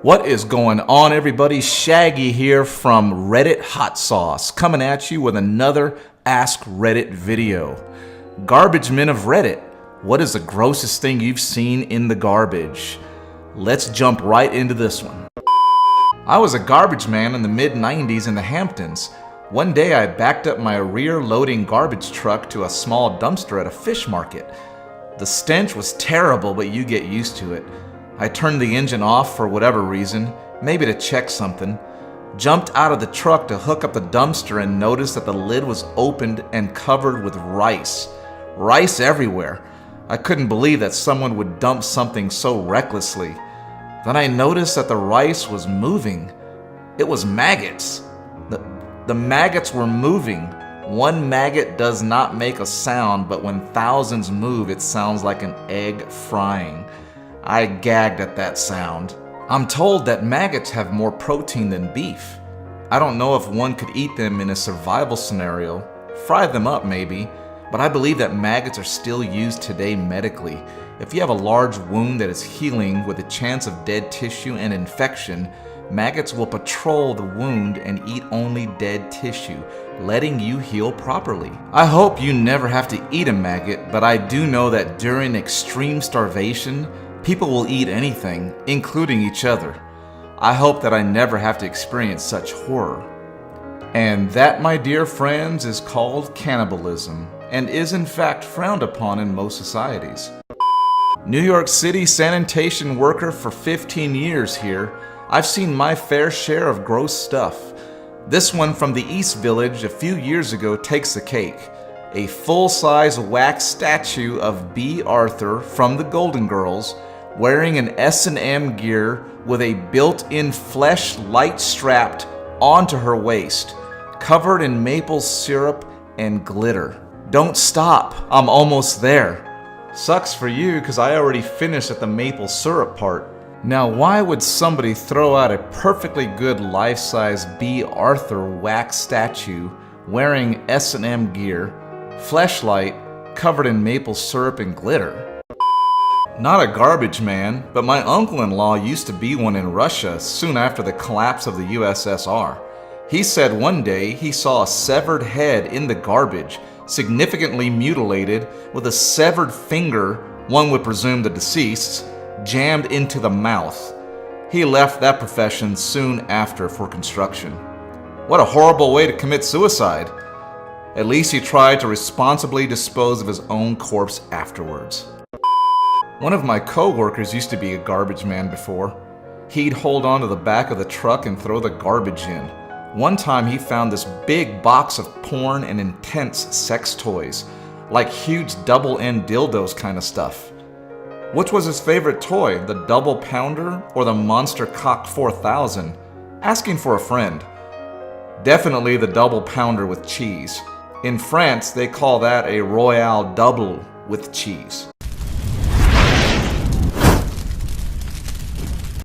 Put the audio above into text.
What is going on, everybody? Shaggy here from Reddit Hot Sauce, coming at you with another Ask Reddit video. Garbage men of Reddit, what is the grossest thing you've seen in the garbage? Let's jump right into this one. I was a garbage man in the mid-90s in the Hamptons. One day I backed up my rear-loading garbage truck to a small dumpster at a fish market. The stench was terrible, but you get used to it. I turned the engine off for whatever reason, maybe to check something, jumped out of the truck to hook up the dumpster and noticed that the lid was opened and covered with rice. Rice everywhere. I couldn't believe that someone would dump something so recklessly. Then I noticed that the rice was moving. It was maggots. The maggots were moving. One maggot does not make a sound, but when thousands move, it sounds like an egg frying. I gagged at that sound. I'm told that maggots have more protein than beef. I don't know if one could eat them in a survival scenario. Fry them up maybe, but I believe that maggots are still used today medically. If you have a large wound that is healing with a chance of dead tissue and infection, maggots will patrol the wound and eat only dead tissue, letting you heal properly. I hope you never have to eat a maggot, but I do know that during extreme starvation, people will eat anything, including each other. I hope that I never have to experience such horror. And that, my dear friends, is called cannibalism, and is in fact frowned upon in most societies. New York City sanitation worker for 15 years here. I've seen my fair share of gross stuff. This one from the East Village a few years ago takes the cake. A full-size wax statue of B. Arthur from the Golden Girls, wearing an S&M gear with a built-in flesh light strapped onto her waist, covered in maple syrup and glitter. Don't stop, I'm almost there. Sucks for you, because I already finished at the maple syrup part. Now, why would somebody throw out a perfectly good life-size B. Arthur wax statue wearing S&M gear, fleshlight, covered in maple syrup and glitter? Not a garbage man, but my uncle-in-law used to be one in Russia soon after the collapse of the USSR. He said one day he saw a severed head in the garbage, significantly mutilated, with a severed finger, one would presume the deceased's, jammed into the mouth. He left that profession soon after for construction. What a horrible way to commit suicide. At least he tried to responsibly dispose of his own corpse afterwards. One of my co-workers used to be a garbage man before. He'd hold on to the back of the truck and throw the garbage in. One time he found this big box of porn and intense sex toys, like huge double-end dildos kind of stuff. Which was his favorite toy, the double pounder or the Monster Cock 4000? Asking for a friend. Definitely the double pounder with cheese. In France, they call that a Royale double with cheese.